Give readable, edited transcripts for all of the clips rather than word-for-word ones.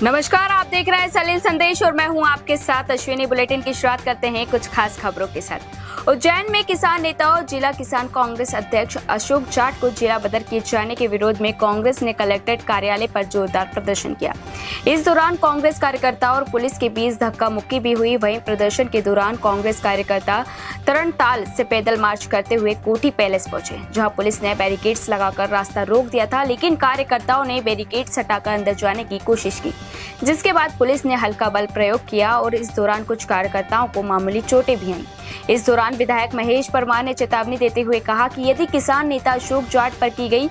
नमस्कार, आप देख रहे हैं सलील संदेश और मैं हूं आपके साथ अश्विनी। बुलेटिन की शुरुआत करते हैं कुछ खास खबरों के साथ। उज्जैन में किसान नेता और जिला किसान कांग्रेस अध्यक्ष अशोक जाट को जिला बदर किए जाने के विरोध में कांग्रेस ने कलेक्ट्रेट कार्यालय पर जोरदार प्रदर्शन किया। इस दौरान कांग्रेस कार्यकर्ता और पुलिस के बीच धक्का मुक्की भी हुई। वहीं प्रदर्शन के दौरान कांग्रेस कार्यकर्ता तरणताल से पैदल मार्च करते हुए कोठी पैलेस पहुंचे, जहां पुलिस ने बैरिकेड्स लगाकर रास्ता रोक दिया था, लेकिन कार्यकर्ताओं ने बैरिकेड्स हटाकर अंदर जाने की कोशिश की, जिसके बाद पुलिस ने हल्का बल प्रयोग किया और इस दौरान कुछ कार्यकर्ताओं को मामूली चोटें भी आईं। इस दौरान विधायक महेश परमार ने चेतावनी देते हुए कहा कि यदि किसान नेता अशोक जाट पर की गई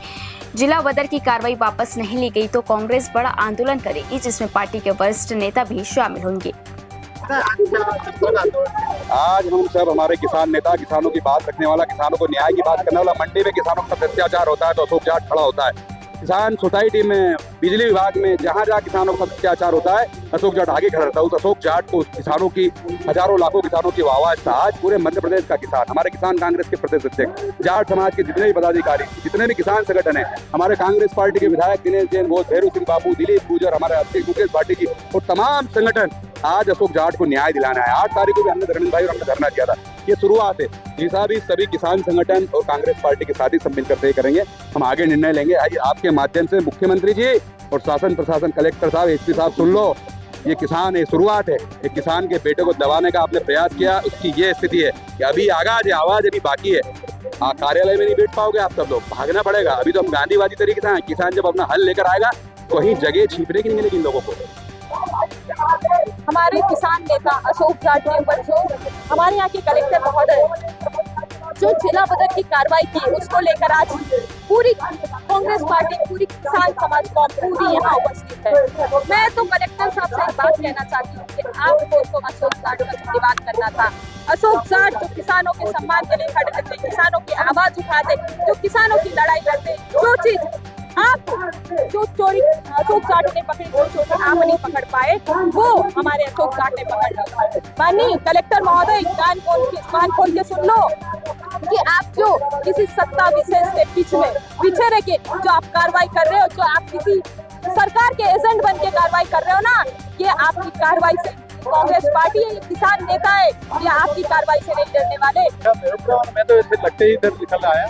जिला बदर की कार्रवाई वापस नहीं ली गई तो कांग्रेस बड़ा आंदोलन करेगी, जिसमें पार्टी के वरिष्ठ नेता भी शामिल होंगे। आज हम सब हमारे किसान नेता, किसानों की बात रखने वाला, किसानों को न्याय की बात करने वाला, मंडी में किसानों का अत्याचार होता है तो अशोक जाट खड़ा होता है। किसान सोसाइटी में, बिजली विभाग में, जहाँ जहाँ किसानों का अत्याचार होता है अशोक जाट आगे खड़ा रहता है। उस अशोक जाट को, किसानों की, हजारों लाखों किसानों की आवाज था। आज पूरे मध्य प्रदेश का किसान, हमारे किसान कांग्रेस के प्रदेश अध्यक्ष, जाट समाज के जितने भी पदाधिकारी, जितने भी किसान संगठन है, हमारे कांग्रेस पार्टी के विधायक दिनेश जैन, भैरू सिंह बाबू, दिलीप गुजर, हमारे अध्यक्ष मुकेश पार्टी की और तमाम संगठन आज अशोक जाट को न्याय दिलाना है। 8 तारीख को भी हमने धर्मेंद्र भाई और हमने धरना दिया था। ये शुरुआत है। जैसा भी सभी किसान संगठन और कांग्रेस पार्टी के साथ ही सब मिलकर तय करेंगे, हम आगे निर्णय लेंगे। आज आपके माध्यम से मुख्यमंत्री जी और शासन प्रशासन, कलेक्टर साहब, एसपी साहब, सुन लो, ये किसान है, शुरुआत है। एक किसान के बेटे को दबाने का आपने प्रयास किया, उसकी ये स्थिति है कि अभी आवाज अभी बाकी है। कार्यालय में नहीं बैठ पाओगे आप सब लोग, भागना पड़ेगा। अभी तो हम गांधीवादी तरीके से, किसान जब अपना हल लेकर आएगा कहीं जगह छिपने की नहीं मिलेगी इन लोगों को। हमारे किसान नेता अशोक जाट के ऊपर जो हमारे यहाँ के कलेक्टर महोदय जो जिला बदर की कार्रवाई की, उसको लेकर आज पूरी कांग्रेस पार्टी, पूरी किसान समाज कौम पूरी यहाँ उपस्थित है। मैं तो कलेक्टर साहब से एक बात कहना चाहती हूँ कि आपको तो अशोक जाट का प्रतिवाद करना था। अशोक जाट जो किसानों के सम्मान के लिए खड़े रहते, किसानों की आवाज उठाते, जो किसानों की लड़ाई लड़ते, जो चीज आप जो चोरी अशोक जाट ने पकड़ी, जो चोरी आप नहीं पकड़ पाए, वो हमारे अशोक जाट ने पकड़ ली। माननीय कलेक्टर महोदय, कान खोल के सुन लो कि आप जो किसी सत्ता विशेष के पीछे रह के जो आप कार्रवाई कर रहे हो, जो आप किसी सरकार के एजेंट बन के कार्रवाई कर रहे हो ना, ये आपकी कार्रवाई से कांग्रेस पार्टी है, ये किसान नेता है, ये आपकी कार्रवाई से नहीं डरने वाले। मैं तो ऐसे लगते ही इधर निकल आया।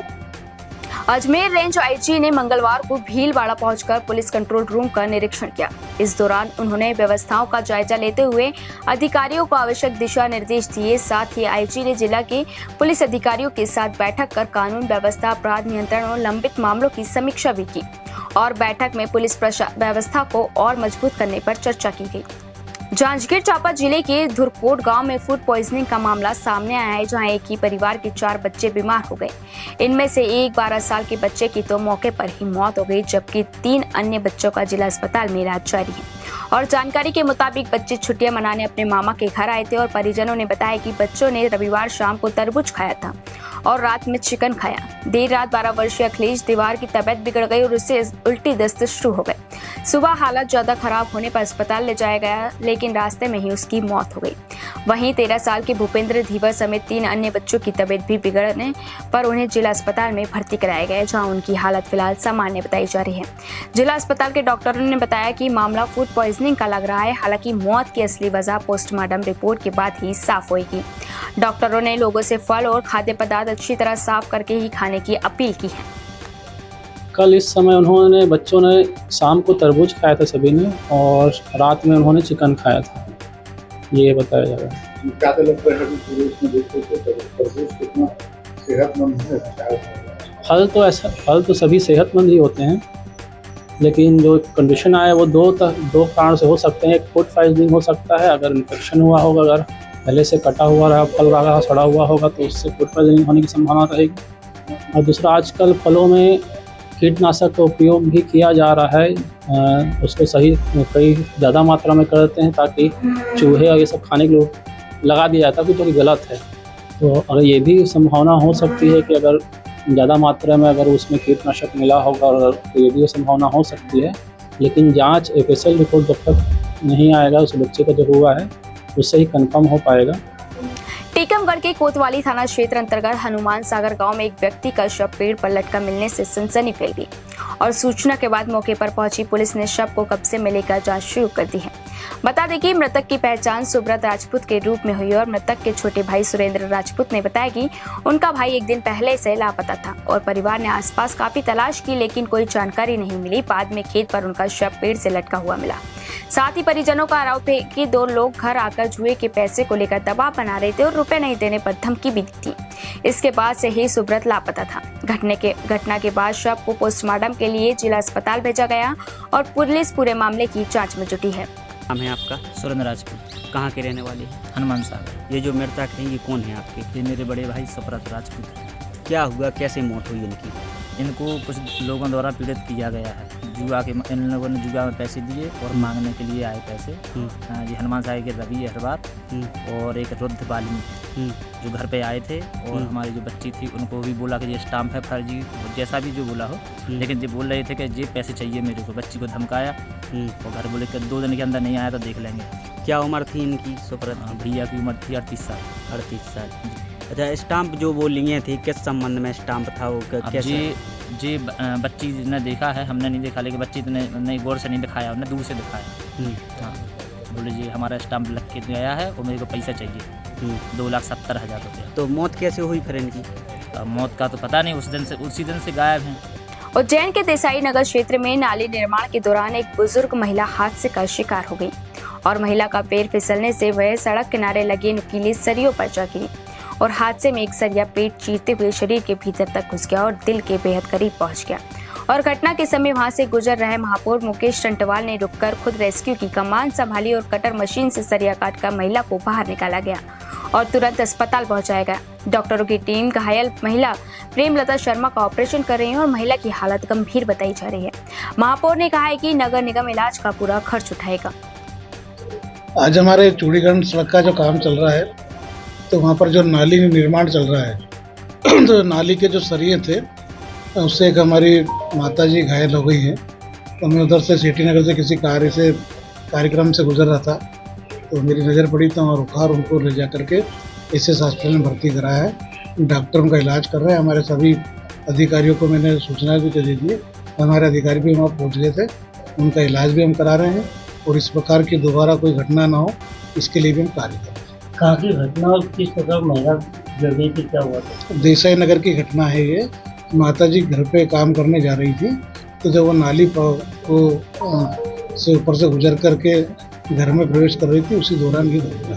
अजमेर रेंज आईजी ने मंगलवार को भीलवाड़ा पहुंचकर पुलिस कंट्रोल रूम का निरीक्षण किया। इस दौरान उन्होंने व्यवस्थाओं का जायजा लेते हुए अधिकारियों को आवश्यक दिशा निर्देश दिए। साथ ही आईजी ने जिला के पुलिस अधिकारियों के साथ बैठक कर कानून व्यवस्था, अपराध नियंत्रण और लंबित मामलों की समीक्षा भी की और बैठक में पुलिस व्यवस्था को और मजबूत करने पर चर्चा की गई। जांजगीर चांपा जिले के धुरकोट गांव में फूड पॉइजनिंग का मामला सामने आया है, जहां एक ही परिवार के 4 बच्चे बीमार हो गए। इनमें से एक 12 साल के बच्चे की तो मौके पर ही मौत हो गई, जबकि 3 अन्य बच्चों का जिला अस्पताल में इलाज जारी है। और जानकारी के मुताबिक बच्चे छुट्टियां मनाने अपने मामा के घर आए थे और परिजनों ने बताया कि बच्चों ने रविवार शाम को तरबूज खाया था और रात में चिकन खाया। देर रात 12 वर्षीय अखिलेश दीवार की तबीयत बिगड़ गई और उससे उल्टी दस्त शुरू हो गए। सुबह हालत ज्यादा खराब होने पर अस्पताल ले जाया गया, लेकिन रास्ते में ही उसकी मौत हो गई। वहीं 13 साल के भूपेंद्र धीवर समेत 3 अन्य बच्चों की तबीयत भी बिगड़ने पर उन्हें जिला अस्पताल में भर्ती कराया गया, जहां उनकी हालत फिलहाल सामान्य बताई जा रही है। जिला अस्पताल के डॉक्टरों ने बताया कि मामला फूड पॉइजनिंग का लग रहा है। हालांकि मौत की असली वजह पोस्टमार्टम रिपोर्ट के बाद ही साफ होगी। डॉक्टरों ने लोगों से फल और खाद्य पदार्थ अच्छी तरह साफ करके ही खाने की अपील की है। कल इस समय बच्चों ने शाम को तरबूज खाया था सभी ने, और रात में उन्होंने चिकन खाया था, ये बताया जा रहा है। फल तो सभी सेहतमंद ही होते हैं, लेकिन जो कंडीशन आया वो दो कारण से हो सकते हैं। एक फूड पॉइजनिंग हो सकता है, अगर इन्फेक्शन हुआ होगा, अगर पहले से कटा हुआ रहा फल वगैरह सड़ा हुआ होगा तो उससे फूड पॉइजनिंग होने की संभावना रहेगी। और दूसरा, आजकल फलों में कीटनाशक का उपयोग भी किया जा रहा है, उसको कई ज़्यादा मात्रा में करते हैं ताकि चूहे और ये सब खाने के लिए लगा दिया जाता है, जो कि गलत है। तो अगर ये भी संभावना हो सकती है कि अगर ज़्यादा मात्रा में अगर उसमें कीटनाशक मिला होगा, और तो ये भी संभावना हो सकती है। लेकिन जांच एफएसएल रिपोर्ट जब तक नहीं आएगा उस बच्चे का जो हुआ है उससे ही कंफर्म हो पाएगा। टीकमगढ़ के कोतवाली थाना क्षेत्र अंतर्गत हनुमान सागर गांव में एक व्यक्ति का शव पेड़ पर लटका मिलने से सनसनी फैल गई और सूचना के बाद मौके पर पहुंची पुलिस ने शव को कब्जे में लेकर जांच शुरू कर दी है। बता दें कि मृतक की पहचान सुब्रत राजपूत के रूप में हुई और मृतक के छोटे भाई सुरेंद्र राजपूत ने बताया कि उनका भाई एक दिन पहले से लापता था और परिवार ने आसपास काफी तलाश की, लेकिन कोई जानकारी नहीं मिली। बाद में खेत पर उनका शव पेड़ से लटका हुआ मिला। साथ ही परिजनों का आरोप है कि 2 लोग घर आकर जुए के पैसे को लेकर दबाव बना रहे थे और रुपए नहीं देने पर धमकी भी दी थी। इसके बाद से ही सुब्रत लापता था। घटना के बाद शव को पोस्टमार्टम के लिए जिला अस्पताल भेजा गया और पुलिस पूरे मामले की जांच में जुटी है। नाम है आपका? सुरेंद्र राजपूत, कहाँ के रहने वाले हैं? हनुमान सागर। ये जो मृतक हैं ये कौन है आपके? ये मेरे बड़े भाई सुब्रत राजपूत हैं। क्या हुआ, कैसे मौत हुई इनकी? इनको कुछ लोगों द्वारा पीड़ित किया गया है। इन लोगों ने जुआ में पैसे दिए और मांगने के लिए आए पैसे। जी हनुमान सागर के रवि अहरबार और एक रुद्ध बालिनी जो घर पे आए थे और हमारी जो बच्ची थी उनको भी बोला कि ये स्टाम्प है फर्जी, जैसा भी जो बोला हो, लेकिन ये बोल रहे थे कि ये पैसे चाहिए मेरे को। बच्ची को धमकाया और घर बोले कि 2 दिन के अंदर नहीं आया तो देख लेंगे। क्या उम्र थी इनकी सुब्रत? भैया की उम्र थी 38 साल। 38 साल। अच्छा, स्टाम्प जो वो लिए थे किस संबंध में स्टाम्प था वो? कैसे? जी बच्ची ने देखा है, हमने नहीं देखा, लेकिन बच्ची ने नहीं गौर से नहीं दिखाया, हमने दूर से दिखाया। हाँ, बोले जी हमारा स्टाम्प लग के गया है और मेरे को पैसा चाहिए 2,70,000 रुपये। तो मौत कैसे हुई फिर इनकी? मौत का तो पता नहीं, उसी दिन से गायब हैं। उज्जैन के देसाई नगर क्षेत्र में नाली निर्माण के दौरान एक बुजुर्ग महिला हादसे का शिकार हो गई और महिला का पैर फिसलने से वह सड़क किनारे लगे नुकीली सरियों पर जा गिरी और हादसे में एक सरिया पेट चीरते हुए शरीर के भीतर तक घुस गया और दिल के बेहद करीब पहुंच गया। और घटना के समय वहां से गुजर रहे महापौर मुकेश टंटवाल ने रुककर खुद रेस्क्यू की कमान संभाली और कटर मशीन से सरिया काटकर महिला को बाहर निकाला गया और तुरंत अस्पताल पहुंचाया गया। डॉक्टरों की टीम घायल महिला प्रेमलता शर्मा का ऑपरेशन कर रही है और महिला की हालत गंभीर बताई जा रही है। महापौर ने कहा है कि नगर निगम इलाज का पूरा खर्च उठाएगा। आज हमारे चूड़ीगढ़ सड़क का जो काम चल रहा है तो वहाँ पर जो नाली निर्माण चल रहा है तो नाली के जो सरिये थे उससे एक हमारी माताजी घायल हो गई है। तो मैं उधर से सिटी नगर से किसी कार्यक्रम से गुजर रहा था तो मेरी नज़र पड़ी तो वहाँ रुका और उनको ले जा करके एसएस हॉस्पिटल में भर्ती कराया है। डॉक्टर उनका इलाज कर रहे हैं। हमारे सभी अधिकारियों को मैंने सूचना भी दे दी है। हमारे अधिकारी भी वहाँ पहुँच गए थे, उनका इलाज भी हम करा रहे हैं और इस प्रकार की दोबारा कोई घटना ना हो इसके लिए भी हम कार्य कर रहे हैं। कहाँ की घटना और किस प्रकार महिला गिर गई थी, क्या हुआ था? देसाई नगर की घटना है ये। माताजी घर पे काम करने जा रही थी तो जब वो नाली को से ऊपर से गुजर करके घर में प्रवेश कर रही थी उसी दौरान ये घटना।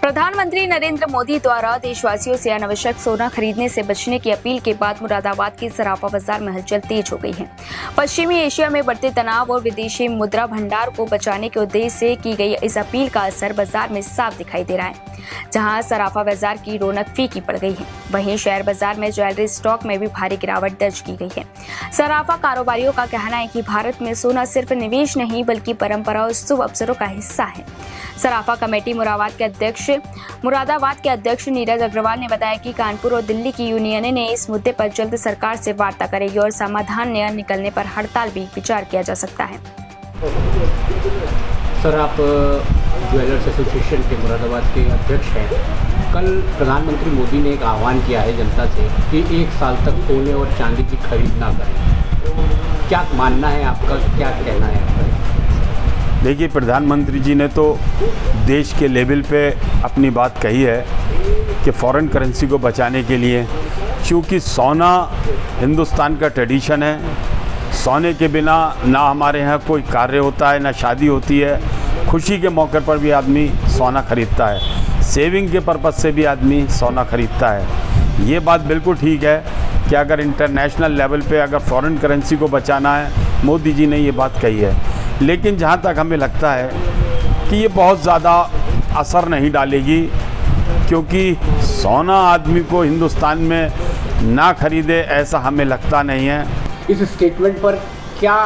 प्रधानमंत्री नरेंद्र मोदी द्वारा देशवासियों से अनावश्यक सोना खरीदने से बचने की अपील के बाद मुरादाबाद के सराफा बाजार में हलचल तेज हो गई है। पश्चिमी एशिया में बढ़ते तनाव और विदेशी मुद्रा भंडार को बचाने के उद्देश्य से की गई इस अपील का असर बाजार में साफ दिखाई दे रहा है। जहां सराफा बाजार की रौनक फीकी पड़ गई है, वहीं शेयर बाजार में ज्वेलरी स्टॉक में भी भारी गिरावट दर्ज की गई है। सराफा कारोबारियों का कहना है कि भारत में सोना सिर्फ निवेश नहीं बल्कि परंपरा और शुभ अवसरों का हिस्सा है। सराफा कमेटी मुरादाबाद के अध्यक्ष नीरज अग्रवाल ने बताया कि कानपुर और दिल्ली की यूनियन ने इस मुद्दे पर जल्द सरकार से वार्ता करेगी और समाधान न निकलने पर हड़ताल भी विचार किया जा सकता है। सर, आप ज्वेलर्स एसोसिएशन के मुरादाबाद के अध्यक्ष हैं। कल प्रधानमंत्री मोदी ने एक आह्वान किया है जनता से कि 1 साल तक सोने और चांदी की खरीद ना करें। क्या मानना है आपका, क्या कहना है आपका? देखिए, प्रधानमंत्री जी ने तो देश के लेवल पे अपनी बात कही है कि फॉरेन करेंसी को बचाने के लिए, क्योंकि सोना हिंदुस्तान का ट्रेडिशन है। सोने के बिना ना हमारे यहाँ कोई कार्य होता है, ना शादी होती है। खुशी के मौके पर भी आदमी सोना खरीदता है, सेविंग के पर्पज़ से भी आदमी सोना खरीदता है। ये बात बिल्कुल ठीक है कि अगर इंटरनेशनल लेवल पे अगर फॉरेन करेंसी को बचाना है, मोदी जी ने ये बात कही है। लेकिन जहाँ तक हमें लगता है कि ये बहुत ज़्यादा असर नहीं डालेगी, क्योंकि सोना आदमी को हिंदुस्तान में ना खरीदे ऐसा हमें लगता नहीं है। इस स्टेटमेंट पर क्या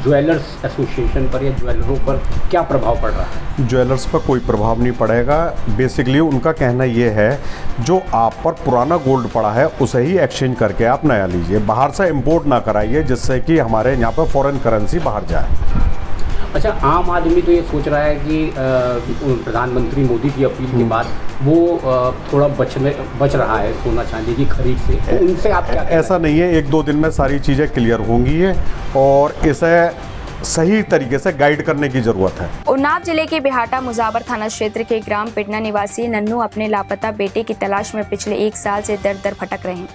ज्वेलर्स एसोसिएशन पर या ज्वेलरों पर क्या प्रभाव पड़ रहा है? ज्वेलर्स पर कोई प्रभाव नहीं पड़ेगा। बेसिकली उनका कहना ये है जो आप पर पुराना गोल्ड पड़ा है उसे ही एक्सचेंज करके आप नया लीजिए, बाहर से इंपोर्ट ना कराइए जिससे कि हमारे यहाँ पर फॉरेन करेंसी बाहर जाए। अच्छा, आम आदमी तो ये सोच रहा है कि प्रधानमंत्री मोदी की अपील के बाद वो थोड़ा बच रहा है सोना चांदी की खरीद से, तो उनसे आप क्या कहना? ऐसा नहीं है, 1-2 दिन में सारी चीज़ें क्लियर होंगी है और इसे सही तरीके से गाइड करने की जरूरत है। उन्नाव जिले के बिहाटा मुजाबर थाना क्षेत्र के ग्राम पिटना निवासी नन्नू अपने लापता बेटे की तलाश में पिछले 1 साल से दर दर भटक रहे हैं।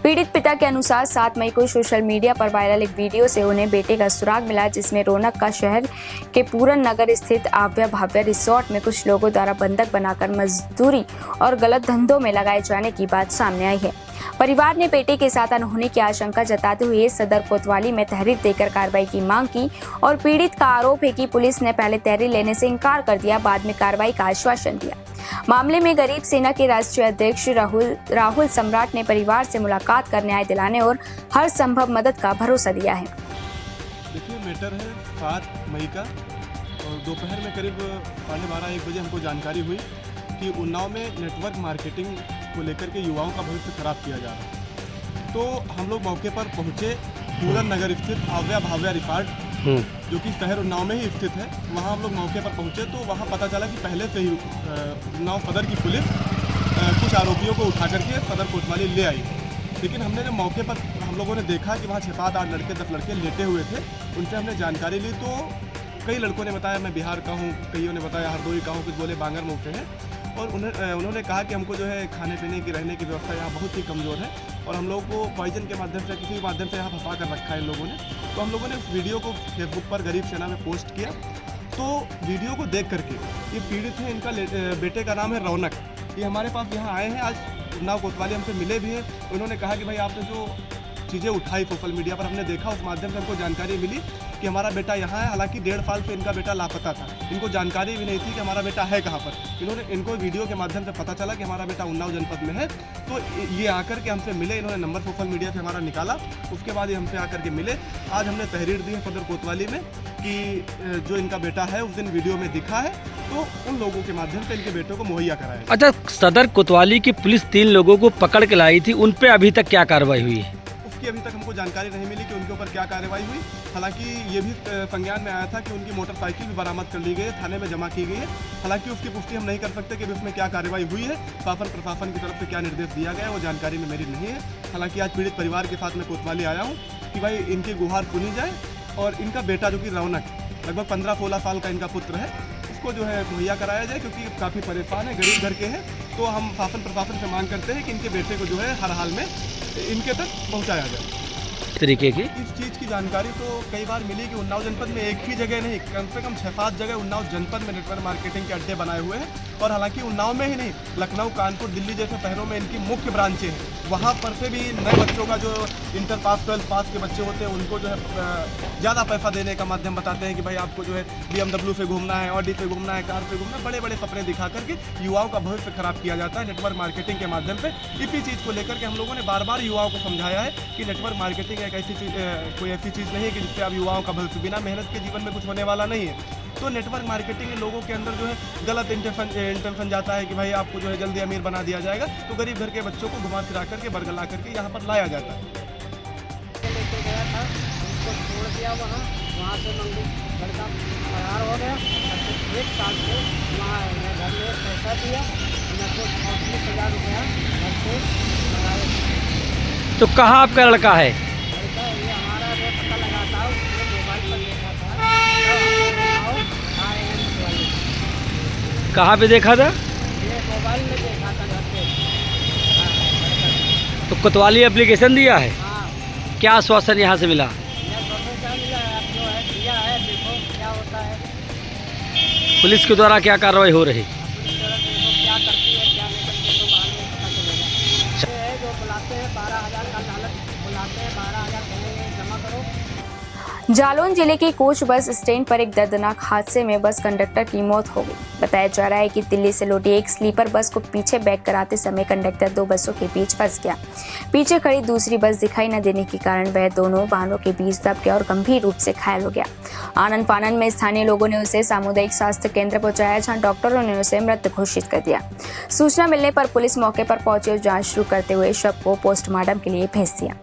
पीड़ित पिता के अनुसार 7 मई को सोशल मीडिया पर वायरल एक वीडियो से उन्हें बेटे का सुराग मिला, जिसमें रौनक का शहर के पूरन नगर स्थित आव्या भाव्या रिसोर्ट में कुछ लोगों द्वारा बंधक बनाकर मजदूरी और गलत धंधों में लगाए जाने की बात सामने आई है। परिवार ने बेटे के साथ अनहोनी की आशंका जताते हुए सदर कोतवाली में तहरीर देकर कार्रवाई की मांग की और पीड़ित का आरोप है कि पुलिस ने पहले तहरीर लेने से इनकार कर दिया, बाद में कार्रवाई का आश्वासन दिया। मामले में गरीब सेना के राष्ट्रीय अध्यक्ष राहुल सम्राट ने परिवार से मुलाकात कर न्याय दिलाने और हर संभव मदद का भरोसा दिया है। देखिए, मैटर है 7 मई का और दोपहर में करीब 12:30-1 बजे हमको जानकारी हुई कि उन्नाव में नेटवर्क मार्केटिंग को लेकर के युवाओं का भविष्य खराब किया जा रहा है। तो हम लोग मौके पर पहुंचे, पूरन नगर स्थित आव्या भाव्या रिसोर्ट जो कि शहर उन्नाव में ही स्थित है, वहां हम लोग मौके पर पहुंचे तो वहां पता चला कि पहले से ही उन्नाव सदर की पुलिस कुछ आरोपियों को उठा करके सदर कोतवाली ले आई। लेकिन हमने जब मौके पर हम लोगों ने देखा कि वहाँ 6-7-8 लड़के 10 लड़के लेटे हुए थे, उनसे हमने जानकारी ली तो कई लड़कों ने बताया मैं बिहार का हूँ, कईयों ने बताया हरदोई का हूँ, कुछ बोले बांगर मुँह से हैं और उन्होंने कहा कि हमको जो है खाने पीने की रहने की व्यवस्था यहाँ बहुत ही कमज़ोर है और हम लोगों को पॉइजन के माध्यम से किसी माध्यम से यहाँ फंसा कर रखा है इन लोगों ने। तो हम लोगों ने उस वीडियो को फेसबुक पर गरीब सेना में पोस्ट किया। तो वीडियो को देख करके ये पीड़ित हैं, इनका बेटे का नाम है रौनक, ये हमारे पास यहाँ आए हैं, आज उन्नाव कोतवाली हमसे मिले भी हैं। उन्होंने कहा कि भाई आपने जो चीज़ें उठाई सोशल मीडिया पर हमने देखा, उस माध्यम से हमको जानकारी मिली कि हमारा बेटा यहाँ है। हालांकि 1.5 साल से इनका बेटा लापता था, इनको जानकारी भी नहीं थी कि हमारा बेटा है कहाँ पर। इनको वीडियो के माध्यम से पता चला कि हमारा बेटा उन्नाव जनपद में है, तो ये आकर के हमसे मिले, इन्होंने नंबर सोशल मीडिया से हमारा निकाला, उसके बाद ये हमसे आकर के मिले। आज हमने तहरीर दी है सदर कोतवाली में कि जो इनका बेटा है उस दिन वीडियो में दिखा है, तो उन लोगों के माध्यम से इनके बेटों को मुहैया कराया। अच्छा, सदर कोतवाली की पुलिस 3 लोगों को पकड़ के लाई थी, उन पे अभी तक क्या कार्रवाई हुई है? उसकी अभी तक हमको जानकारी नहीं मिली कि उनके ऊपर क्या कार्रवाई हुई। हालांकि ये भी संज्ञान में आया था कि उनकी मोटरसाइकिल भी बरामद कर ली गई है, थाने में जमा की गई है। हालांकि उसकी पुष्टि हम नहीं कर सकते कि उसमें क्या कार्रवाई हुई है, शासन प्रशासन की तरफ से क्या निर्देश दिया गया है वो जानकारी में मेरी नहीं है। हालांकि आज पीड़ित परिवार के साथ में कोतवाली आया हूँ कि भाई इनकी गुहार सुनी जाए और इनका बेटा जो कि रौनक लगभग 15-16 साल का इनका पुत्र है, उसको जो है मुहैया कराया जाए, क्योंकि काफ़ी परेशान है, गरीब घर के हैं। तो हम शासन प्रशासन से मांग करते हैं कि इनके बेटे को जो है हर हाल में इनके तक पहुँचाया जाए। तरीके की इस चीज़ की जानकारी तो कई बार मिली कि उन्नाव जनपद में एक ही जगह नहीं, कम से कम 6-7 जगह उन्नाव जनपद में नेटवर्क मार्केटिंग के अड्डे बनाए हुए हैं। और हालांकि उन्नाव में ही नहीं, लखनऊ, कानपुर, दिल्ली जैसे शहरों में इनकी मुख्य ब्रांचें हैं। वहाँ पर से भी नए बच्चों का जो इंटर पास 12 पास के बच्चे होते हैं उनको जो है ज़्यादा पैसा देने का माध्यम बताते हैं कि भाई आपको जो है BMW से घूमना है, ऑडी से घूमना है, कार से घूमना है, बड़े बड़े सपने दिखा करके युवाओं का भविष्य खराब किया जाता है नेटवर्क मार्केटिंग के माध्यम से। इसी चीज़ को लेकर के हम लोगों ने बार बार युवाओं को समझाया है कि नेटवर्क मार्केटिंग एक ऐसी चीज़, कोई ऐसी चीज़ नहीं है कि जिससे अब युवाओं का भविष्य, बिना मेहनत के जीवन में कुछ होने वाला नहीं है। तो नेटवर्क मार्केटिंग में लोगों के अंदर जो है गलत इंटेंशन जाता है कि भाई आपको जो है जल्दी अमीर बना दिया जाएगा, तो गरीब घर के बच्चों को घुमा फिरा करके बरगला करके यहाँ पर लाया जाता है। लेके गया था, उसको छोड़ दिया वहाँ से मंगू लड़का फरार हो गया। 1 साल से वहाँ घर में पैसा दिया, मेरे को 35,000 रुपया घर से मंगाए। तो कहाँ आपका लड़का है? लड़का ये हमारा जो पता लगा था, उसने मोबाइल पर देखा था। कहाँ पे देखा था? ये मोबाइल में देखा था घर पे। तो कोतवाली एप्लीकेशन दिया है? हाँ। क्या आश्वासन यहाँ से मिला? क्या मिला है, अब जो है दिया है, देखो क्या होता है। पुलिस के द्वारा क्या कार्रवाई हो रही? पुलिस देखो क्या करती है, क्या नहीं करती, तो बाद में पता चलेगा। ये है जो बुलाते हैं 12,000 का लालच, बुलाते हैं 12,000 कहेंगे जमा करो। जालौन जिले के कोच बस स्टैंड पर एक दर्दनाक हादसे में बस कंडक्टर की मौत हो गई। बताया जा रहा है कि दिल्ली से लौटी एक स्लीपर बस को पीछे बैक कराते समय कंडक्टर 2 बसों के बीच फंस गया। पीछे खड़ी दूसरी बस दिखाई न देने के कारण वह दोनों वाहनों के बीच दब गया और गंभीर रूप से घायल हो गया। आनन फानन में स्थानीय लोगों ने उसे सामुदायिक स्वास्थ्य केंद्र पहुंचाया, जहां डॉक्टरों ने उसे मृत घोषित कर दिया। सूचना मिलने पर पुलिस मौके पर पहुंची और जाँच शुरू करते हुए शव को पोस्टमार्टम के लिए भेज दिया।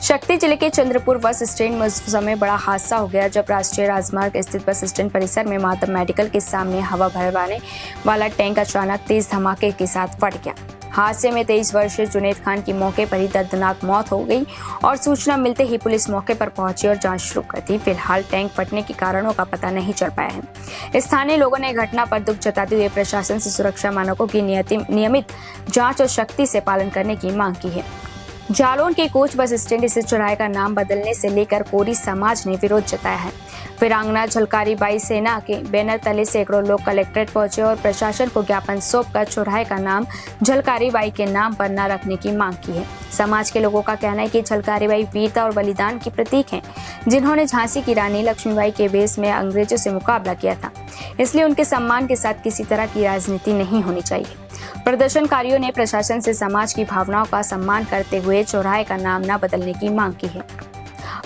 शक्ति जिले के चंद्रपुर बस स्टैंड में उस समय बड़ा हादसा हो गया जब राष्ट्रीय राजमार्ग स्थित बस स्टैंड परिसर में मातम मेडिकल के सामने हवा भरवाने वाला टैंक अचानक तेज धमाके के साथ फट गया। हादसे में 23 वर्षीय जुनैद खान की मौके पर ही दर्दनाक मौत हो गई और सूचना मिलते ही पुलिस मौके पर पहुंची और जांच शुरू कर दी। फिलहाल टैंक फटने के कारणों का पता नहीं चल पाया है। स्थानीय लोगों ने घटना पर दुख जताते हुए प्रशासन से सुरक्षा मानकों की नियमित जांच और सख्ती से पालन करने की मांग की है। जालौन के कोच बस स्टैंड स्थित चौराहे का नाम बदलने से लेकर कोरी समाज ने विरोध जताया है। वीरांगना झलकारी बाई सेना के बैनर तले सैकड़ों लोग कलेक्ट्रेट पहुंचे और प्रशासन को ज्ञापन सौंपकर चौराहे का नाम झलकारी बाई के नाम पर न रखने की मांग की है। समाज के लोगों का कहना है कि झलकारी बाई वीरता और बलिदान की प्रतीक हैं, जिन्होंने झांसी की रानी लक्ष्मीबाई के वेश में अंग्रेजों से मुकाबला किया था, इसलिए उनके सम्मान के साथ किसी तरह की राजनीति नहीं होनी चाहिए। प्रदर्शनकारियों ने प्रशासन से समाज की भावनाओं का सम्मान करते हुए चौराहे का नाम न बदलने की मांग की है।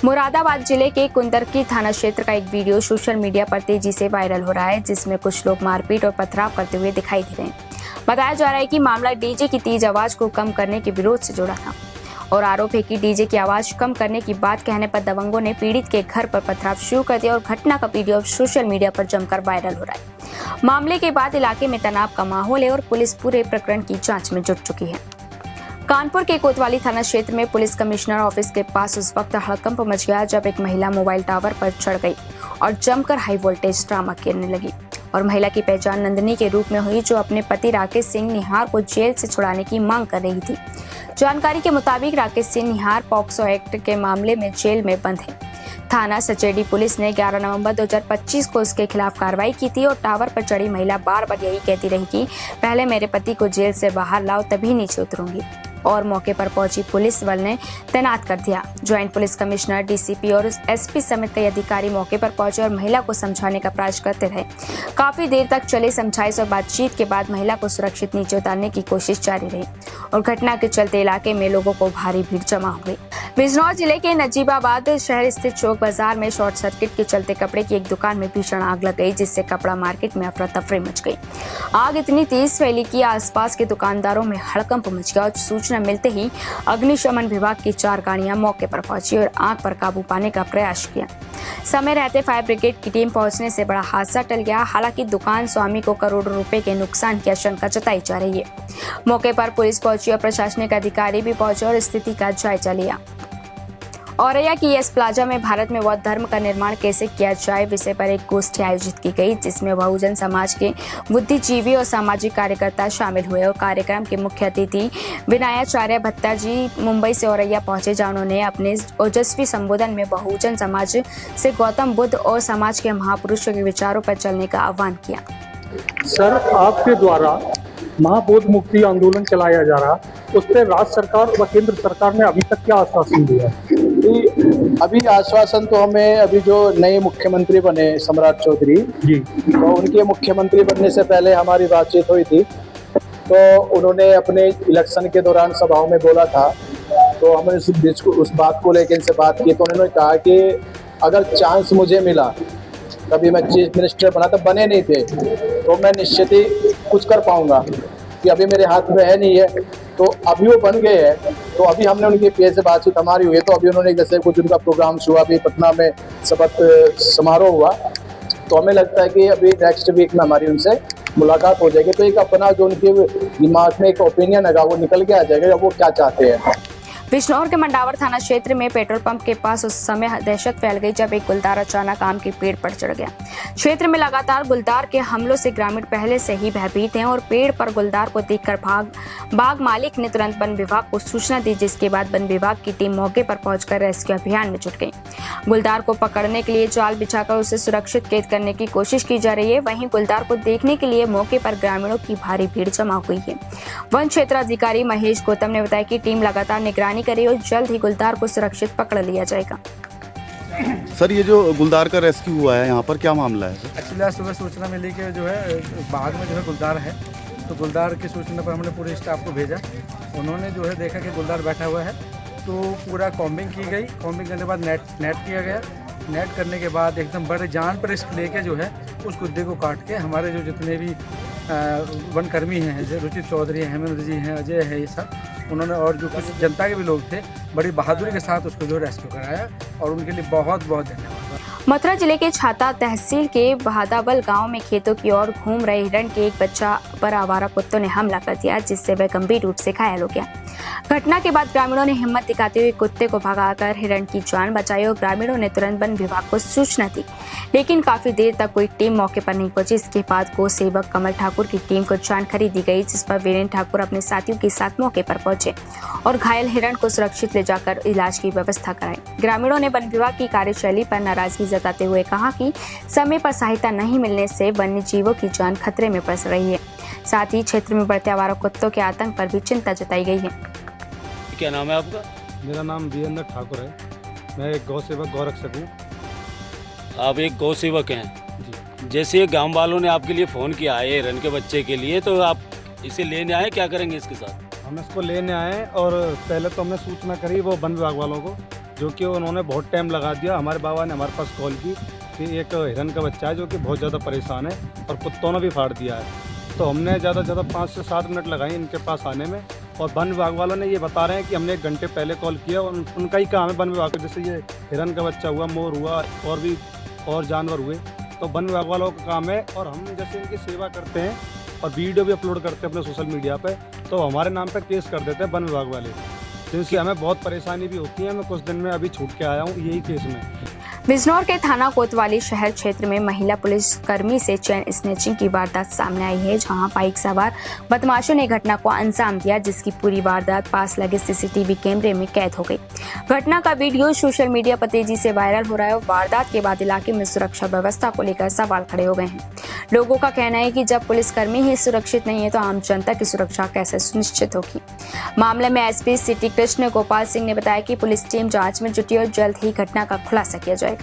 मुरादाबाद जिले के कुंदरकी थाना क्षेत्र का एक वीडियो सोशल मीडिया पर तेजी से वायरल हो रहा है, जिसमें कुछ लोग मारपीट और पथराव करते हुए दिखाई दे रहे हैं। बताया जा रहा है कि मामला डीजे की तेज आवाज को कम करने के विरोध से जुड़ा था और आरोप है कि डीजे की आवाज कम करने की बात कहने पर दबंगों ने पीड़ित के घर पर पथराव शुरू कर दिया और घटना का वीडियो सोशल मीडिया पर जमकर वायरल हो रहा है। मामले के बाद इलाके में तनाव का माहौल है और पुलिस पूरे प्रकरण की जांच में जुट चुकी है। कानपुर के कोतवाली थाना क्षेत्र में पुलिस कमिश्नर ऑफिस के पास उस वक्त हड़कंप मच गया जब एक महिला मोबाइल टावर पर चढ़ गई और जमकर हाई वोल्टेज ड्रामा करने लगी और महिला की पहचान नंदिनी के रूप में हुई, जो अपने पति राकेश सिंह निहार को जेल से छुड़ाने की मांग कर रही थी। जानकारी के मुताबिक राकेश सिंह निहार पॉक्सो एक्ट के मामले में जेल में बंद है। थाना सचेडी पुलिस ने 11 नवंबर 2025 को उसके खिलाफ कार्रवाई की थी और टावर पर चढ़ी महिला बार बार यही कहती रही कि पहले मेरे पति को जेल से बाहर लाओ तभी नीचे उतरूंगी और मौके पर पहुंची पुलिस बल ने तैनात कर दिया। ज्वाइंट पुलिस कमिश्नर, डीसीपी और एसपी समेत कई अधिकारी मौके पर पहुंचे और महिला को समझाने का प्रयास करते रहे। काफी देर तक चले समझाइश और बातचीत के बाद महिला को सुरक्षित नीचे उतारने की कोशिश जारी रही और घटना के चलते इलाके में लोगों को भारी भीड़ जमा हो गई। बिजनौर जिले के नजीबाबाद शहर स्थित चौक बाजार में शॉर्ट सर्किट के चलते कपड़े की एक दुकान में भीषण आग लग गई, जिससे कपड़ा मार्केट में अफरा तफरी मच गई। आग इतनी तेज फैली कि आसपास के दुकानदारों में हड़कंप मच गया और सूचना मिलते ही अग्निशमन विभाग की 4 गाड़ियां मौके पर पहुंची और आग पर काबू पाने का प्रयास किया। समय रहते फायर ब्रिगेड की टीम पहुंचने से बड़ा हादसा टल गया। हालांकि दुकान स्वामी को करोड़ों रुपए के नुकसान की आशंका जताई जा रही है। मौके पर पुलिस पहुंची और प्रशासनिक अधिकारी भी पहुंचे और स्थिति का जायजा लिया। औरैया की एस प्लाजा में भारत में बौद्ध धर्म का निर्माण कैसे किया जाए विषय पर एक गोष्ठी आयोजित की गई, जिसमें बहुजन समाज के बुद्धिजीवी और सामाजिक कार्यकर्ता शामिल हुए और कार्यक्रम के मुख्य अतिथि विनायाचार्य भत्ता जी मुंबई से औरैया पहुंचे, जहां उन्होंने अपने ओजस्वी संबोधन में बहुजन समाज से गौतम बुद्ध और समाज के महापुरुषों के विचारों पर चलने का आह्वान किया। सर, आपके द्वारा महाबौद्ध मुक्ति आंदोलन चलाया जा रहा, उस पर राज्य सरकार व केंद्र सरकार ने अभी तक क्या आश्वासन दिया? अभी आश्वासन तो हमें अभी जो नए मुख्यमंत्री बने सम्राट चौधरी जी, तो उनके मुख्यमंत्री बनने से पहले हमारी बातचीत हुई थी, तो उन्होंने अपने इलेक्शन के दौरान सभाओं में बोला था, तो हमने उस बात को लेकर इनसे बात की, तो उन्होंने कहा कि अगर चांस मुझे मिला, कभी मैं चीफ मिनिस्टर बना, तो बने नहीं थे, तो मैं निश्चित ही कुछ कर पाऊंगा, कि अभी मेरे हाथ में है नहीं है, तो अभी वो बन गए हैं। तो अभी हमने उनके पीए से बातचीत हमारी हुई, तो अभी उन्होंने जैसे कुछ उनका प्रोग्राम हुआ, अभी पटना में शपथ समारोह हुआ, तो हमें लगता है कि अभी नेक्स्ट वीक में हमारी उनसे मुलाकात हो जाएगी, तो एक अपना जो उनके दिमाग में एक ओपिनियन है वो निकल के आ जाएगा, वो क्या चाहते हैं। बिजनौर के मंडावर थाना क्षेत्र में पेट्रोल पंप के पास उस समय दहशत फैल गई जब एक गुलदार अचानक आम के पेड़ पर चढ़ गया। क्षेत्र में लगातार गुलदार के हमलों से ग्रामीण पहले से ही भयभीत हैं और पेड़ पर गुलदार को देखकर बाग मालिक ने तुरंत वन विभाग को सूचना दी, जिसके बाद वन विभाग की टीम मौके पर पहुंचकर रेस्क्यू अभियान में जुट गई। गुलदार को पकड़ने के लिए जाल बिछाकर उसे सुरक्षित कैद करने की कोशिश की जा रही है। वहीं गुलदार को देखने के लिए मौके पर ग्रामीणों की भारी भीड़ जमा हुई है। वन क्षेत्र अधिकारी महेश गौतम ने बताया कि टीम लगातार निगरानी करे और जल्द ही गुलदार को सुरक्षित पकड़ लिया जाएगा। सर, ये जो गुलदार का रेस्क्यू हुआ है, यहाँ पर क्या मामला है? एक्चुअली आज सुबह सूचना मिली कि जो है बाग में जो है गुलदार है, तो गुलदार की सूचना पर हमने पूरे स्टाफ को भेजा। उन्होंने जो है देखा कि गुलदार बैठा हुआ है, तो पूरा कॉम्बिंग की गई। कॉम्बिंग करने के बाद नेट किया गया। नेट करने के बाद एकदम बड़े जान पर रिस्क लेके जो है उस गुद्दे को काट के हमारे जो जितने भी वनकर्मी हैं, जैसे रुचित चौधरी, हेमंत जी हैं, अजय है, ये सब उन्होंने और जो कुछ जनता के भी लोग थे बड़ी बहादुरी के साथ उसको जो रेस्क्यू कराया और उनके लिए बहुत बहुत धन्यवाद। मथुरा जिले के छाता तहसील के बहादाबल गांव में खेतों की ओर घूम रहे हिरण के एक बच्चा पर आवारा कुत्तों ने हमला कर दिया, जिससे वह गंभीर रूप से घायल हो गया। घटना के बाद ग्रामीणों ने हिम्मत दिखाते हुए कुत्ते को भगाकर हिरण की जान बचाई और ग्रामीणों ने तुरंत वन विभाग को सूचना दी, लेकिन काफी देर तक कोई टीम मौके पर नहीं पहुंची। इसके बाद गौ सेवक कमल ठाकुर की टीम को जानकारी दी गई, जिस पर वीरेंद्र ठाकुर अपने साथियों के साथ मौके पर पहुंचे और घायल हिरण को सुरक्षित ले जाकर इलाज की व्यवस्था कराई। ग्रामीणों ने वन विभाग की कार्यशैली पर नाराजगी जताते हुए कहा कि समय पर सहायता नहीं मिलने से वन्य जीवों की जान खतरे में पड़ रही है। साथ ही क्षेत्र में बढ़ते आवारा कुत्तों के आतंक पर भी चिंता जताई गई है। क्या नाम है आपका? मेरा नाम वीरेंद्र ठाकुर है, मैं एक गौ सेवक गौरक्षक हूँ। आप एक गौ सेवक हैं। जैसे गांव वालों ने आपके लिए फ़ोन किया है हिरण के बच्चे के लिए, तो आप इसे लेने आए, क्या करेंगे इसके साथ? हम इसको लेने आए और पहले तो हमने सूचना करी वो वन विभाग वालों को, जो कि उन्होंने बहुत टाइम लगा दिया। हमारे बाबा ने हमारे पास कॉल की कि एक हिरन का बच्चा है जो कि बहुत ज़्यादा परेशान है और कुत्तों ने भी फाड़ दिया है। तो हमने ज़्यादा से ज़्यादा 5 से 7 मिनट लगाई इनके पास आने में, और वन विभाग वालों ने ये बता रहे हैं कि हमने 1 घंटे पहले कॉल किया और उनका ही काम है वन विभाग का। जैसे ये हिरन का बच्चा हुआ, मोर हुआ और भी और जानवर हुए, तो वन विभाग वालों का काम है। और हम जैसे इनकी सेवा करते हैं और वीडियो भी अपलोड करते हैं अपने सोशल मीडिया पे, तो हमारे नाम पे केस कर देते हैं वन विभाग वाले, जिनसे हमें बहुत परेशानी भी होती है। मैं कुछ दिन में अभी छूट के आया हूँ यही केस में। बिजनौर के थाना कोतवाली शहर क्षेत्र में महिला पुलिस कर्मी से चेन स्नैचिंग की वारदात सामने आई है, जहां बाइक सवार बदमाशों ने घटना को अंजाम दिया, जिसकी पूरी वारदात पास लगे सीसीटीवी कैमरे में कैद हो गई। घटना का वीडियो सोशल मीडिया पर तेजी से वायरल हो रहा है और वारदात के बाद इलाके में सुरक्षा व्यवस्था को लेकर सवाल खड़े हो गए हैं। लोगों का कहना है कि जब पुलिसकर्मी ही सुरक्षित नहीं है तो आम जनता की सुरक्षा कैसे सुनिश्चित होगी। मामले में एसपी सिटी कृष्ण गोपाल सिंह ने बताया कि पुलिस टीम जांच में जुटी और जल्द ही घटना का खुलासा किया जाएगा।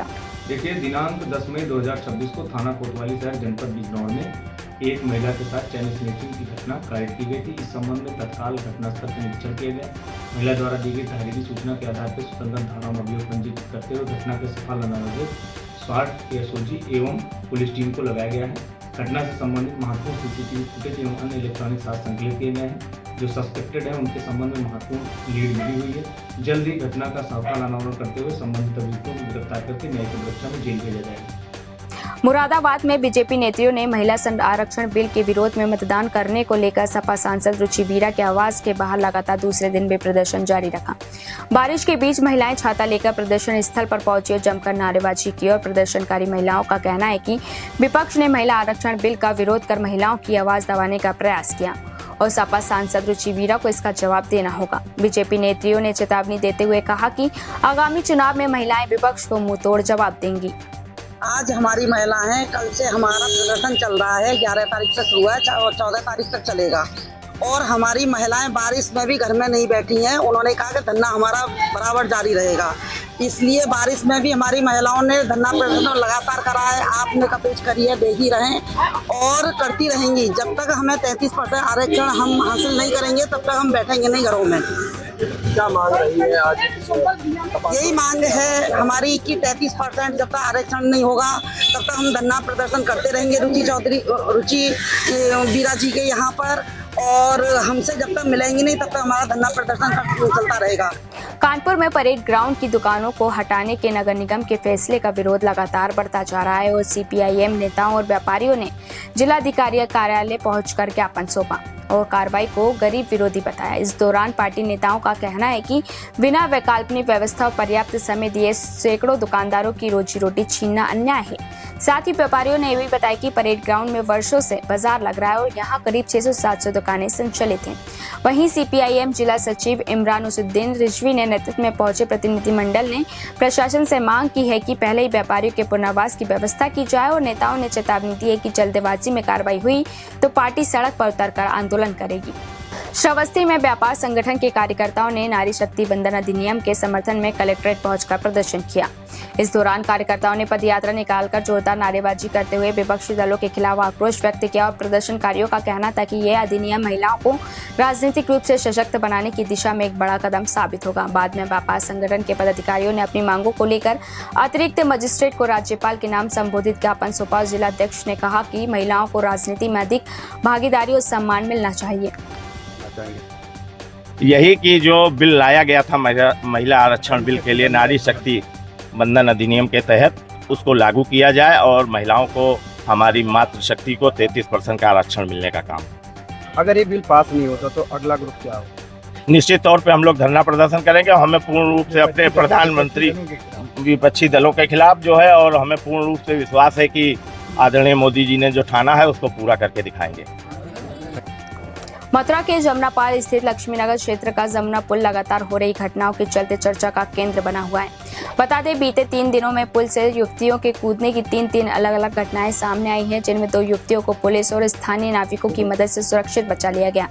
देखिए, दिनांक 10 मई 2026 को थाना कोतवाली शहर जनपद बिजनौर में एक महिला के साथ चैन स्नैचिंग की घटना कारित की गई थी। इस संबंध में तत्काल घटनास्थल पर निरीक्षण किया गया। महिला द्वारा दी गई तहरीरी सूचना के आधार पर स्वतंत्र धारा में अभियोग पंजीकृत करते हुए घटना के सफल अनुरोध स्वाट एसओजी एवं पुलिस टीम को लगाया गया है। घटना से संबंधित महत्वपूर्ण सीसीटीवी फुटेज एवं अन्य इलेक्ट्रॉनिक साधन संकलित किए गए हैं। जो सस्पेक्टेड है उनके संबंध में महत्वपूर्ण लीड मिली हुई है। जल्द ही घटना का सफल अनावरण करते हुए संबंधित अभियुक्तों को गिरफ्तार करके न्यायिक सुरक्षा में जेल भेजा जाएगा। मुरादाबाद में बीजेपी नेताओं ने महिला आरक्षण बिल के विरोध में मतदान करने को लेकर सपा सांसद रुचि वीरा के आवास के बाहर लगातार दूसरे दिन भी प्रदर्शन जारी रखा। बारिश के बीच महिलाएं छाता लेकर प्रदर्शन स्थल पर पहुंची और जमकर नारेबाजी की और प्रदर्शनकारी महिलाओं का कहना है कि विपक्ष ने महिला आरक्षण बिल का विरोध कर महिलाओं की आवाज दबाने का प्रयास किया और सपा सांसद रुचि वीरा को इसका जवाब देना होगा। बीजेपी नेताओं ने चेतावनी देते हुए कहा कि आगामी चुनाव में महिलाएं विपक्ष को मुंहतोड़ जवाब देंगी। आज हमारी महिला हैं, कल से हमारा प्रदर्शन चल रहा है। 11 तारीख से शुरू है और 14 तारीख तक चलेगा। और हमारी महिलाएं बारिश में भी घर में नहीं बैठी हैं। उन्होंने कहा कि धरना हमारा बराबर जारी रहेगा, इसलिए बारिश में भी हमारी महिलाओं ने धरना प्रदर्शन लगातार करा है। आपने कवरेज करी है, देख ही रहें और करती रहेंगी। जब तक हमें 33% आरक्षण हम हासिल नहीं करेंगे तब तक हम बैठेंगे नहीं घरों में। क्या मांग रही है आज? यही मांग है हमारी कि 33% जब तक आरक्षण नहीं होगा तब तक हम धरना प्रदर्शन करते रहेंगे रुचि वीरा जी के यहाँ पर, और हमसे जब तक मिलेंगे नहीं तब तक हमारा धरना प्रदर्शन चलता रहेगा। कानपुर में परेड ग्राउंड की दुकानों को हटाने के नगर निगम के फैसले का विरोध लगातार बढ़ता जा रहा है और सीपीआईएम नेताओं और व्यापारियों ने जिलाधिकारी कार्यालय पहुंचकर ज्ञापन सौंपा और कार्रवाई को गरीब विरोधी बताया। इस दौरान पार्टी नेताओं का कहना है कि बिना वैकल्पिक व्यवस्था और पर्याप्त समय दिए सैकड़ों दुकानदारों की रोजी रोटी छीनना अन्याय है। साथ ही व्यापारियों ने यह भी बताया कि परेड ग्राउंड में वर्षों से बाजार लग रहा है और यहाँ करीब 600-700 दुकानें संचालित हैं। वहीं सीपीआईएम जिला सचिव इमरान उसुद्दीन रिजवी ने नेतृत्व में पहुंचे प्रतिनिधिमंडल ने प्रशासन से मांग की है कि पहले ही व्यापारियों के पुनर्वास की व्यवस्था की जाए और नेताओं ने चेतावनी दी है कि जल्दबाजी में कार्रवाई हुई तो पार्टी सड़क पर उतरकर आंदोलन करेगी। श्रावस्ती में व्यापार संगठन के कार्यकर्ताओं ने नारी शक्ति बंधन अधिनियम के समर्थन में कलेक्ट्रेट पहुंचकर प्रदर्शन किया। इस दौरान कार्यकर्ताओं ने पदयात्रा निकालकर जोरदार नारेबाजी करते हुए विपक्षी दलों के खिलाफ आक्रोश व्यक्त किया और प्रदर्शनकारियों का कहना था कि यह अधिनियम महिलाओं को राजनीतिक रूप से सशक्त बनाने की दिशा में एक बड़ा कदम साबित होगा। बाद में व्यापार संगठन के पदाधिकारियों ने अपनी मांगों को लेकर अतिरिक्त मजिस्ट्रेट को राज्यपाल के नाम संबोधित ज्ञापन सौंपा। जिलाध्यक्ष ने कहा कि महिलाओं को राजनीति में अधिक भागीदारी और सम्मान मिलना चाहिए। यही कि जो बिल लाया गया था महिला आरक्षण बिल के लिए, नारी शक्ति बंधन अधिनियम के तहत उसको लागू किया जाए और महिलाओं को, हमारी मातृशक्ति को 33% का आरक्षण मिलने का काम। अगर ये बिल पास नहीं होता तो अगला ग्रुप क्या होगा? निश्चित तौर पे हम लोग धरना प्रदर्शन करेंगे। हमें पूर्ण रूप से अपने प्रधानमंत्री विपक्षी दलों के खिलाफ जो है, और हमें पूर्ण रूप से विश्वास है कि आदरणीय मोदी जी ने जो ठाना है उसको पूरा करके दिखाएंगे। मथुरा के जमुना पार स्थित लक्ष्मीनगर क्षेत्र का जमुना पुल लगातार हो रही घटनाओं के चलते चर्चा का केंद्र बना हुआ है। बता दें, बीते 3 दिनों में पुल से युवतियों के कूदने की 3 अलग अलग घटनाएं सामने आई हैं, जिनमें 2 युवतियों को पुलिस और स्थानीय नाविकों की मदद से सुरक्षित बचा लिया गया,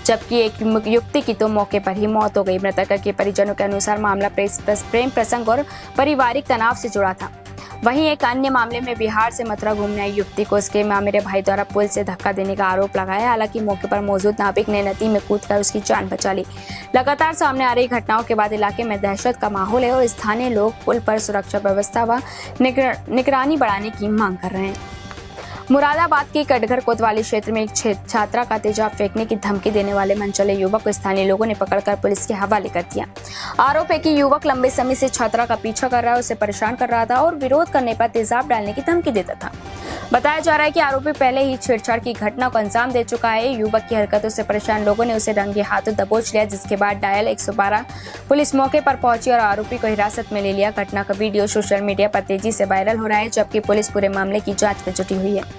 जबकि एक युवती की तो मौके पर ही मौत हो गई। मृतक के परिजनों के अनुसार मामला प्रेम प्रसंग और पारिवारिक तनाव से जुड़ा था। वहीं एक अन्य मामले में बिहार से मथुरा घूमने आई युवती को उसके मामेरे भाई द्वारा पुल से धक्का देने का आरोप लगाया। हालांकि मौके पर मौजूद नाविक ने नदी में कूदकर उसकी जान बचा ली। लगातार सामने आ रही घटनाओं के बाद इलाके में दहशत का माहौल है और स्थानीय लोग पुल पर सुरक्षा व्यवस्था व निगरानी बढ़ाने की मांग कर रहे हैं। मुरादाबाद के कटघर कोतवाली क्षेत्र में एक छात्रा का तेजाब फेंकने की धमकी देने वाले मनचले युवक को स्थानीय लोगों ने पकड़कर पुलिस के हवाले कर दिया। आरोप है कि युवक लंबे समय से छात्रा का पीछा कर रहा है, उसे परेशान कर रहा था और विरोध करने पर तेजाब डालने की धमकी देता था। बताया जा रहा है कि आरोपी पहले ही छेड़छाड़ की घटना को अंजाम दे चुका है। युवक की हरकतों से परेशान लोगों ने उसे रंगे हाथों दबोच लिया, जिसके बाद डायल 112 पुलिस मौके पर पहुंची और आरोपी को हिरासत में ले लिया। घटना का वीडियो सोशल मीडिया पर तेजी से वायरल हो रहा है, जबकि पुलिस पूरे मामले की जांच में जुटी हुई है।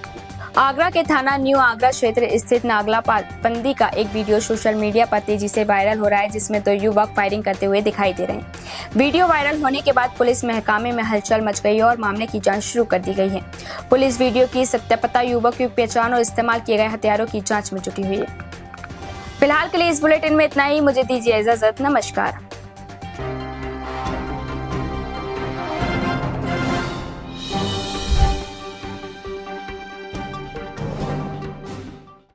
आगरा के थाना न्यू आगरा क्षेत्र स्थित नागला पंदी का एक वीडियो सोशल मीडिया पर तेजी से वायरल हो रहा है, जिसमें 2 युवक फायरिंग करते हुए दिखाई दे रहे हैं। वीडियो वायरल होने के बाद पुलिस महकमे में हलचल मच गई और मामले की जांच शुरू कर दी गई है। पुलिस वीडियो की सत्यापता, युवक की पहचान और इस्तेमाल किए गए हथियारों की जांच में जुटी हुई है। फिलहाल के लिए इस बुलेटिन में इतना ही। मुझे दीजिए इजाजत। नमस्कार।